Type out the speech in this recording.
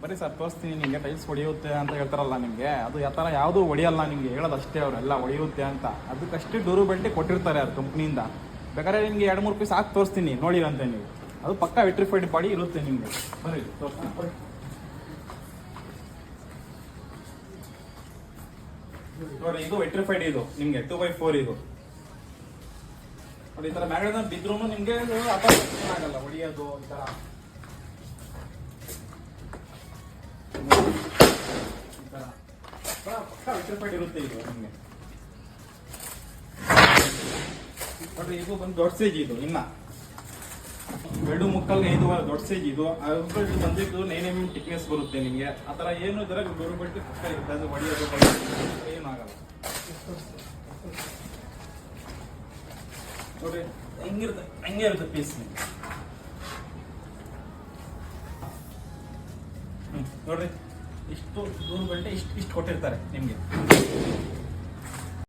ಬರೀ ಸರ್ ತೋರಿಸ್ತೀನಿ ನಿಮಗೆ ಟೈಲ್ಸ್ ಹೊಡೆಯುತ್ತೆ ಅಂತ ಹೇಳ್ತಾರಲ್ಲ ನಿಮಗೆ, ಅದು ಯಾವ ಥರ ಯಾವುದೂ ಹೊಡೆಯಲ್ಲ ನಿಮಗೆ, ಹೇಳೋದಷ್ಟೇ ಅವರೆಲ್ಲ ಹೊಡೆಯುತ್ತೆ ಅಂತ. ಅದಕ್ಕಷ್ಟೇ ಡ್ಯೂರಬಿಲಿಟಿ ಕೊಟ್ಟಿರ್ತಾರೆ ಅವ್ರ ಕಂಪ್ನಿಯಿಂದ. ಬೇಕಾದ್ರೆ ನಿಮಗೆ 2-3 ಪೀಸ್ ಹಾಕಿ ತೋರಿಸ್ತೀನಿ ನೋಡಿ ಅಂತ ನೀವು. ಅದು ಪಕ್ಕ ವಿಟ್ರಿಫೈಡ್ ಬಾಡಿ ಇರುತ್ತೆ ನಿಮಗೆ. ಬರೀ ತೋರಿಸ್ತೀನಿ ನೋಡಿ, ಇದು ವಿಟ್ರಿಫೈಡ್, ಇದು ನಿಮಗೆ 2x4 ಇದು ನೋಡಿ. ಈ ಥರ ಮ್ಯಾಗಡೆ ಬಿದ್ರೂ ನಿಮಗೆ ಆಗಲ್ಲ ಹೊಡಿಯೋದು. ಈ ಥರ ಪಕ್ಕ ವಿಟ್ರಿಫೈಡ್ ಇರುತ್ತೆ ಇದು ನಿಮಗೆ. ನೋಡ್ರಿ, ಇದು ಬಂದು ದೊಡ್ಡ ಸೈಜ್, ಇದು ಇನ್ನ 2.75 ದೊಡ್ಡ ಸೈಜ್ ಇದು. ಅದ್ರಲ್ಲಿ ಬಂದಿದ್ದು 9 mm ಥಿಕ್ನೆಸ್ ಬರುತ್ತೆ ನಿಮಗೆ. ಆ ಥರ ಏನು ಇದ್ರೆ ಡ್ಯೂರಬಿಲಿಟಿ ಪಕ್ಕ ಇರುತ್ತೆ. ಅದು ಹೊಡಿಯೋದು ಏನು ಆಗಲ್ಲ. ನೋಡ್ರಿ, ಹಂಗೆ ಇರುತ್ತೆ ಪೀಸ್ ನಿಮಗೆ. ನೋಡ್ರಿ, ಇಷ್ಟು ಡ್ಯೂರಬಿಲಿಟಿ ಇಷ್ಟು ಕೊಟ್ಟಿರ್ತಾರೆ ನಿಮಗೆ.